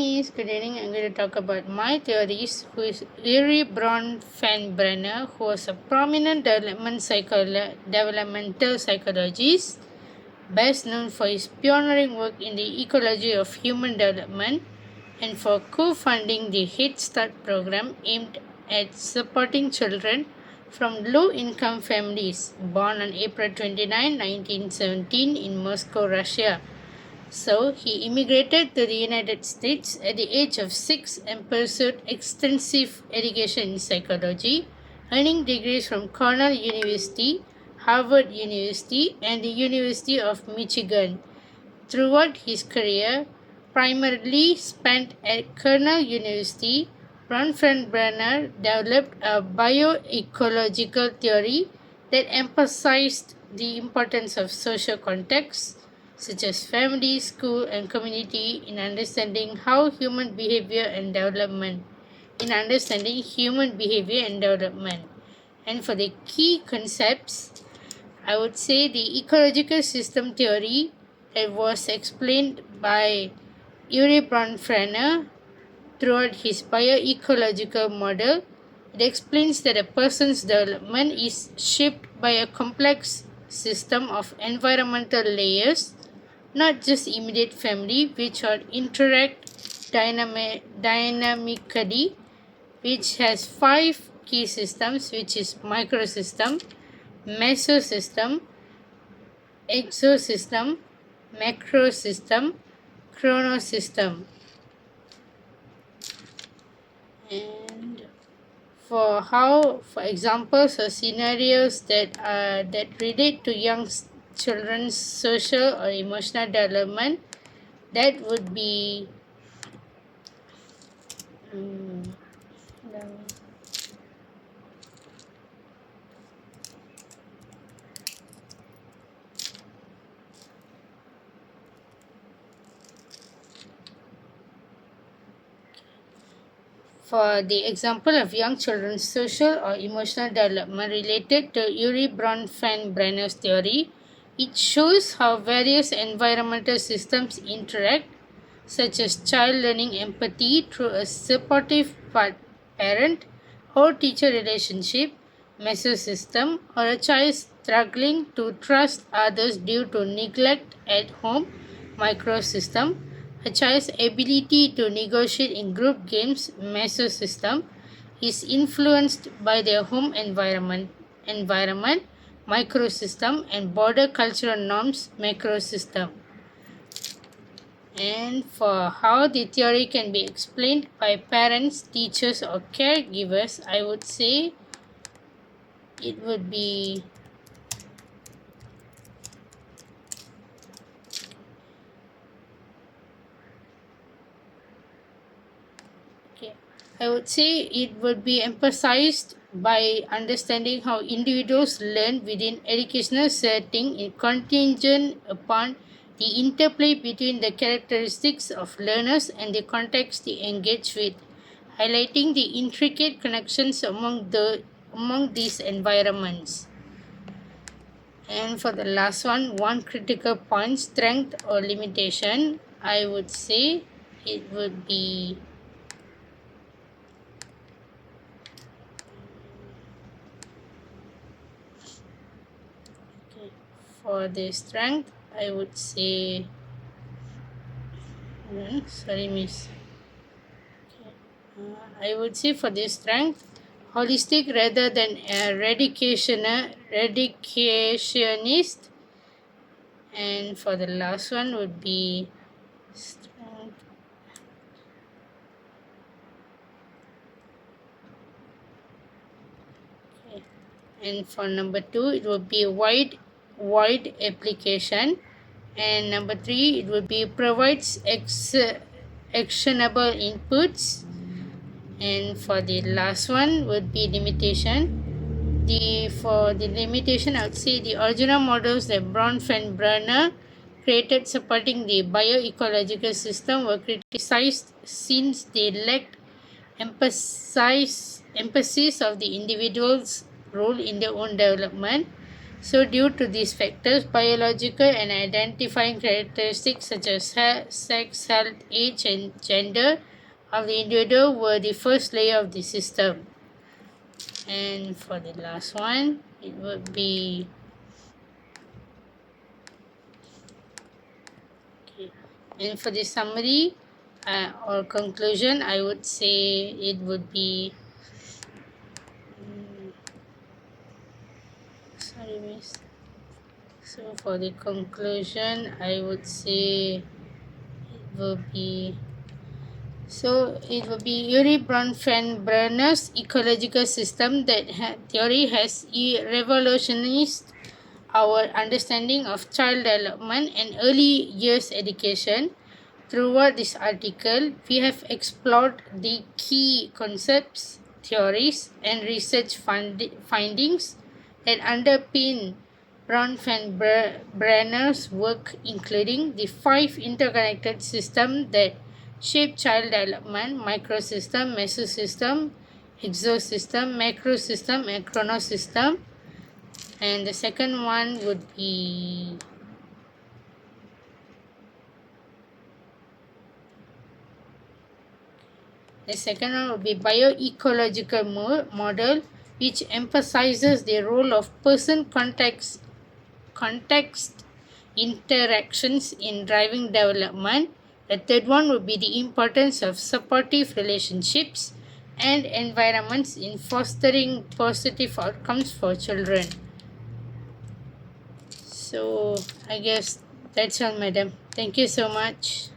Miss. Good evening. I'm going to talk about my theories, who is Yuri Bronfenbrenner, who was a prominent developmental psychologist, best known for his pioneering work in the ecology of human development and for co-funding the Head Start program aimed at supporting children from low-income families born on April 29, 1917 in Moscow, Russia. So he immigrated to the United States at the age of 6 and pursued extensive education in psychology, earning degrees from Cornell University, Harvard University, and the University of Michigan. Throughout his career, primarily spent at Cornell University, Bronfenbrenner developed a bioecological theory that emphasized the importance of social contexts such as family, school, and community in understanding human behavior and development. And for the key concepts, I would say the ecological system theory that was explained by Yuri Bronfenbrenner throughout his bioecological model. It explains that a person's development is shaped by a complex system of environmental layers, not just immediate family, which all interact dynamically, which has 5 key systems, which is microsystem, mesosystem, exosystem, macrosystem, chronosystem. And for examples or scenarios that relate to young children's social or emotional development, that would be for the example of young children's social or emotional development related to Yuri Bronfenbrenner's theory, it shows how various environmental systems interact, such as child learning empathy through a supportive parent or teacher relationship, mesosystem, or a child struggling to trust others due to neglect at home, microsystem, a child's ability to negotiate in group games, mesosystem, is influenced by their home environment, microsystem, and broader cultural norms, macrosystem. And for how the theory can be explained by parents, teachers, or caregivers, I would say it would be emphasized by understanding how individuals learn within educational setting is contingent upon the interplay between the characteristics of learners and the context they engage with, highlighting the intricate connections among these environments. And for the last one critical point, strength or limitation, I would say it would be for the strength, I would say, sorry miss, I would say for the strength, holistic rather than eradicationist. And for the last one would be strength. Okay. And for number 2, it would be wide application. And number 3, it would be provides actionable inputs. And for the last one would be limitation. For the limitation, I would say the original models that Bronfenbrenner created supporting the bioecological system were criticized since they lacked emphasis of the individual's role in their own development. So, due to these factors, biological and identifying characteristics such as sex, health, age, and gender of the individual were the first layer of the system. And for the last one, it would be okay. And for the summary or conclusion, I would say it would be sorry, miss. So for the conclusion, I would say it will be Yuri Bronfenbrenner's ecological system that theory has revolutionized our understanding of child development and early years education. Throughout this article, we have explored the key concepts, theories, and research findings that underpin Bronfenbrenner's work, including the 5 interconnected systems that shape child development: microsystem, mesosystem, exosystem, macrosystem, and chronosystem. And the second one would be bioecological model, which emphasizes the role of person context interactions in driving development. The third one would be the importance of supportive relationships and environments in fostering positive outcomes for children. So I guess that's all, madam. Thank you so much.